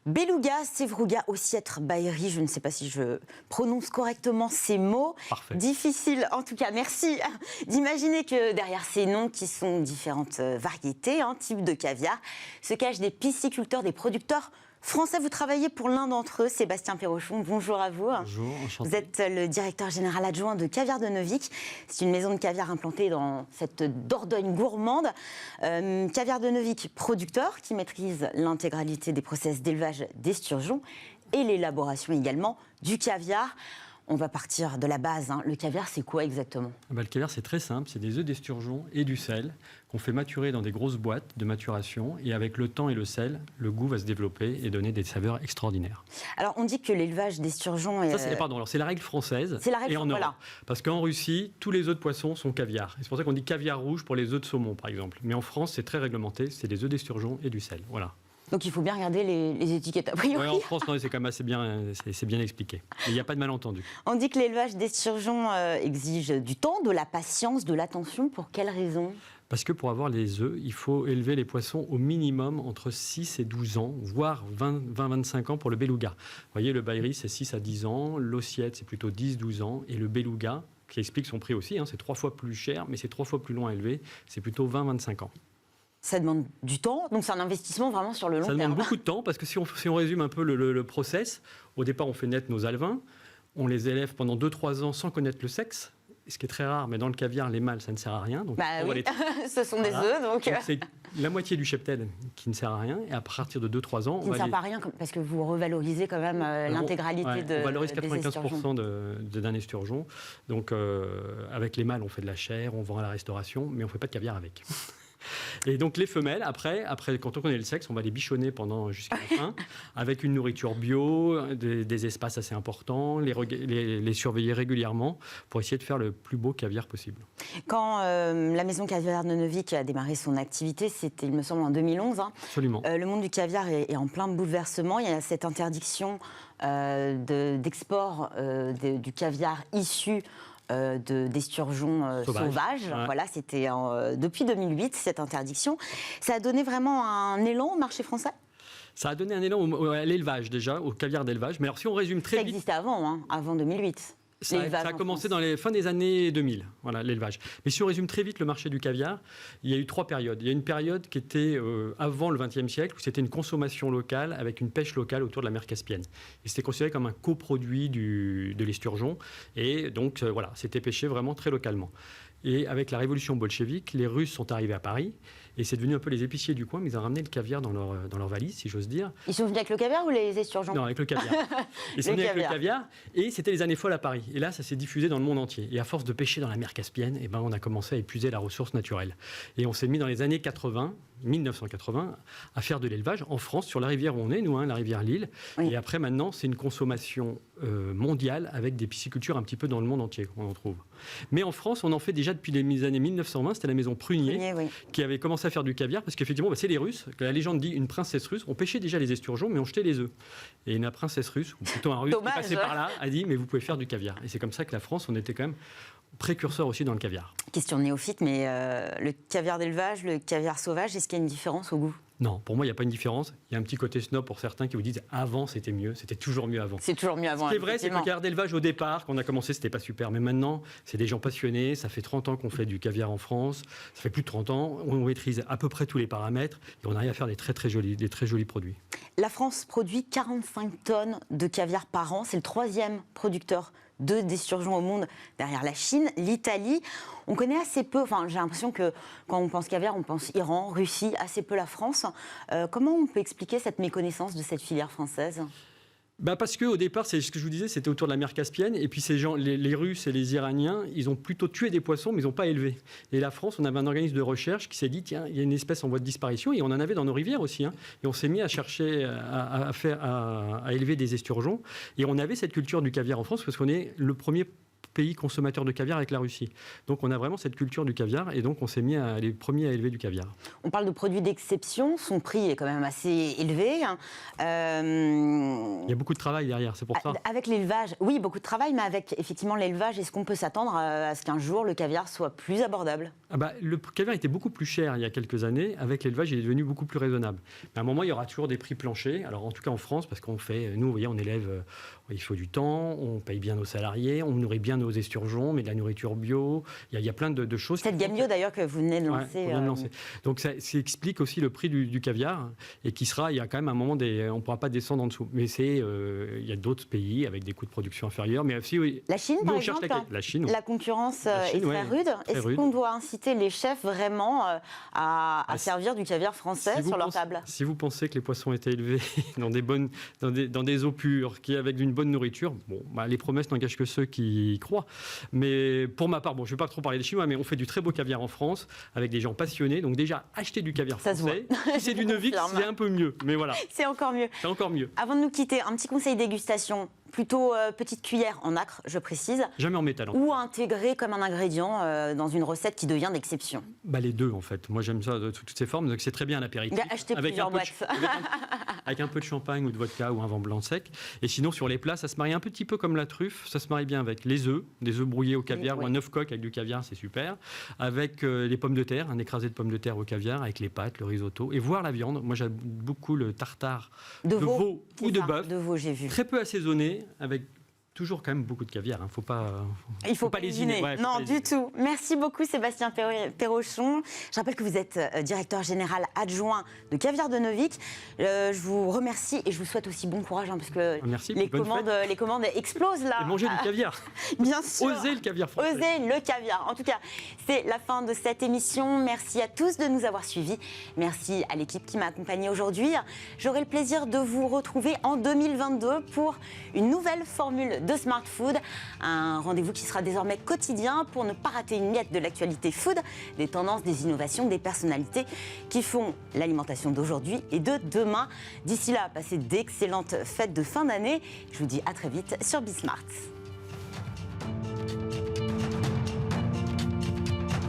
Beluga, Sevruga, Ossiètre, Baïri, je ne sais pas si je prononce correctement ces mots. Parfait. Difficile, en tout cas, merci d'imaginer que derrière ces noms qui sont différentes variétés, types de caviar, se cachent des pisciculteurs, des producteurs français. Vous travaillez pour l'un d'entre eux, Sébastien Perrochon. Bonjour à vous. Bonjour, enchanté. Vous êtes le directeur général adjoint de Caviar de Neuvic. C'est une maison de caviar implantée dans cette Dordogne gourmande. Caviar de Neuvic, producteur qui maîtrise l'intégralité des process d'élevage d'esturgeons et l'élaboration également du caviar. On va partir de la base. Le caviar, c'est quoi exactement ? Le caviar, c'est très simple. C'est des œufs d'esturgeon et du sel qu'on fait maturer dans des grosses boîtes de maturation. Et avec le temps et le sel, le goût va se développer et donner des saveurs extraordinaires. Alors, on dit que l'élevage d'esturgeons est... c'est la règle française. C'est la règle, et en Europe. Voilà. Parce qu'en Russie, tous les œufs de poisson sont caviar. Et c'est pour ça qu'on dit caviar rouge pour les œufs de saumon, par exemple. Mais en France, c'est très réglementé. C'est des œufs d'esturgeon et du sel. Voilà. Donc il faut bien regarder les étiquettes a priori. Ouais, en France, non, c'est quand même assez bien, c'est bien expliqué. Il n'y a pas de malentendu. On dit que l'élevage d'esturgeons exige du temps, de la patience, de l'attention. Pour quelles raisons ? Parce que pour avoir les œufs, il faut élever les poissons au minimum entre 6 et 12 ans, voire 20-25 ans pour le beluga. Vous voyez, le baïri, c'est 6 à 10 ans, l'ossiette, c'est plutôt 10-12 ans, et le beluga, qui explique son prix aussi, c'est 3 fois plus cher, mais c'est 3 fois plus long à élever, c'est plutôt 20-25 ans. Ça demande du temps, donc c'est un investissement vraiment sur le long terme. Ça demande beaucoup de temps, parce que si on résume un peu le process, au départ, on fait naître nos alevins, on les élève pendant 2-3 ans sans connaître le sexe, ce qui est très rare, mais dans le caviar, les mâles, ça ne sert à rien. Donc oui. Ce sont des œufs, donc c'est la moitié du cheptel qui ne sert à rien, et à partir de 2-3 ans... Qui ne sert pas à rien, parce que vous revalorisez quand même l'intégralité on valorise des 95% d'un esturgeon. Donc avec les mâles, on fait de la chair, on vend à la restauration, mais on ne fait pas de caviar avec. Et donc les femelles, après, quand on connaît le sexe, on va les bichonner jusqu'à la fin, avec une nourriture bio, des espaces assez importants, les surveiller régulièrement pour essayer de faire le plus beau caviar possible. Quand la maison Caviar de Neuvic a démarré son activité, c'était, il me semble, en 2011. Absolument. Le monde du caviar est en plein bouleversement. Il y a cette interdiction d'export du caviar issu d'esturgeons sauvages. Ouais. Voilà, c'était depuis 2008, cette interdiction. Ça a donné vraiment un élan au marché français ? Ça a donné un élan à l'élevage déjà, au caviar d'élevage. Mais alors si on résume très vite... Ça existait avant 2008. Ça a commencé dans les fins des années 2000, voilà, l'élevage. Mais si on résume très vite le marché du caviar, il y a eu 3 périodes. Il y a une période qui était avant le XXe siècle, où c'était une consommation locale avec une pêche locale autour de la mer Caspienne. Et c'était considéré comme un coproduit de l'esturgeon. Et donc, voilà, c'était pêché vraiment très localement. Et avec la révolution bolchevique, les Russes sont arrivés à Paris et c'est devenu un peu les épiciers du coin, mais ils ont ramené le caviar dans leur valise, si j'ose dire. Ils sont venus avec le caviar ou les esturgeons ? Non, avec le caviar. Ils sont venus avec le caviar et c'était les années folles à Paris. Et là, ça s'est diffusé dans le monde entier. Et à force de pêcher dans la mer Caspienne, on a commencé à épuiser la ressource naturelle. Et on s'est mis dans les années 1980, à faire de l'élevage en France, sur la rivière où on est, nous, la rivière Lille. Oui. Et après, maintenant, c'est une consommation mondiale avec des piscicultures un petit peu dans le monde entier qu'on en trouve. Mais en France, on en fait déjà depuis les années 1920. C'était la maison Prunier qui avait commencé à faire du caviar parce qu'effectivement, c'est les Russes. La légende dit une princesse russe. On pêchait déjà les esturgeons, mais on jetait les œufs. Et une princesse russe, ou plutôt un russe qui passait par là, a dit mais vous pouvez faire du caviar. Et c'est comme ça que la France, on était quand même précurseur aussi dans le caviar. Question néophyte, mais le caviar d'élevage, le caviar sauvage, est-ce qu'il y a une différence au goût ? Non, pour moi, il n'y a pas une différence. Il y a un petit côté snob pour certains qui vous disent avant, c'était mieux, c'était toujours mieux avant. C'est toujours mieux avant. Ce qui est vrai, c'est que le caviar d'élevage, au départ, quand on a commencé, c'était pas super. Mais maintenant, c'est des gens passionnés. Ça fait 30 ans qu'on fait du caviar en France. Ça fait plus de 30 ans. On maîtrise à peu près tous les paramètres. Et on arrive à faire des très jolis produits. La France produit 45 tonnes de caviar par an. C'est le 3e producteur d'esturgeons au monde, derrière la Chine, l'Italie. On connaît assez peu, j'ai l'impression que quand on pense caviar, on pense Iran, Russie, assez peu la France. Comment on peut expliquer cette méconnaissance de cette filière française ? Parce qu'au départ, c'est ce que je vous disais, c'était autour de la mer Caspienne. Et puis ces gens, les Russes et les Iraniens, ils ont plutôt tué des poissons, mais ils n'ont pas élevé. Et la France, on avait un organisme de recherche qui s'est dit, tiens, il y a une espèce en voie de disparition. Et on en avait dans nos rivières aussi. Et on s'est mis à chercher à élever des esturgeons. Et on avait cette culture du caviar en France parce qu'on est le premier pays consommateur de caviar avec la Russie. Donc on a vraiment cette culture du caviar et donc on s'est mis les premiers à élever du caviar. On parle de produits d'exception, son prix est quand même assez élevé. Il y a beaucoup de travail derrière, c'est pour ça. Avec l'élevage, oui, beaucoup de travail, mais avec effectivement l'élevage, est-ce qu'on peut s'attendre à ce qu'un jour le caviar soit plus abordable ? Le caviar était beaucoup plus cher il y a quelques années. Avec l'élevage, il est devenu beaucoup plus raisonnable. Mais à un moment, il y aura toujours des prix planchers. Alors en tout cas en France, parce qu'on fait, nous, vous voyez, on élève, il faut du temps, on paye bien nos salariés, on nourrit bien nos esturgeons, mais de la nourriture bio. Il y a plein de choses. Cette gamme bio d'ailleurs que vous venez de lancer. Donc ça explique aussi le prix du caviar et qui sera, il y a quand même un moment, on ne pourra pas descendre en dessous. Mais il y a d'autres pays avec des coûts de production inférieurs. Mais aussi, oui, la Chine, par exemple, la Chine, la concurrence est très rude. Est-ce qu'on doit inciter les chefs vraiment à servir du caviar français sur leur table ? Si vous pensez que les poissons étaient élevés dans des eaux pures, avec une bonne nourriture, les promesses n'engagent que ceux qui y croient. Mais pour ma part, je ne vais pas trop parler des Chinois, mais on fait du très beau caviar en France avec des gens passionnés. Donc déjà, acheter du caviar français. Si c'est du Novik, c'est un peu mieux. Mais voilà. C'est encore mieux. C'est encore mieux. Avant de nous quitter, un petit conseil dégustation. Plutôt petite cuillère en nacre, je précise. Jamais en métal. Ou intégré comme un ingrédient dans une recette qui devient d'exception. Les deux, en fait. Moi, j'aime ça de toutes ces formes. Donc, c'est très bien à l'apéritif. Acheter plusieurs boîtes. Avec un peu de champagne ou de vodka ou un vin blanc sec. Et sinon, sur les plats, ça se marie un petit peu comme la truffe. Ça se marie bien avec les œufs, des œufs brouillés au caviar ou un œuf coq avec du caviar, c'est super. Avec les pommes de terre, un écrasé de pommes de terre au caviar, avec les pâtes, le risotto. Et voir la viande. Moi, j'aime beaucoup le tartare de veau ou de bœuf. De veau, j'ai vu. Très peu assaisonné, avec toujours quand même beaucoup de caviar. Il faut pas lésiner. Non, du tout. Merci beaucoup Sébastien Perrochon. Je rappelle que vous êtes directeur général adjoint de Caviar de Novik. Je vous remercie et je vous souhaite aussi bon courage parce que les commandes explosent là. Et manger du caviar. Bien sûr. Osez le caviar français. Osez le caviar. En tout cas, c'est la fin de cette émission. Merci à tous de nous avoir suivis. Merci à l'équipe qui m'a accompagnée aujourd'hui. J'aurai le plaisir de vous retrouver en 2022 pour une nouvelle formule de Smart Food, un rendez-vous qui sera désormais quotidien pour ne pas rater une miette de l'actualité food, des tendances, des innovations, des personnalités qui font l'alimentation d'aujourd'hui et de demain. D'ici là, passez d'excellentes fêtes de fin d'année. Je vous dis à très vite sur Bismart.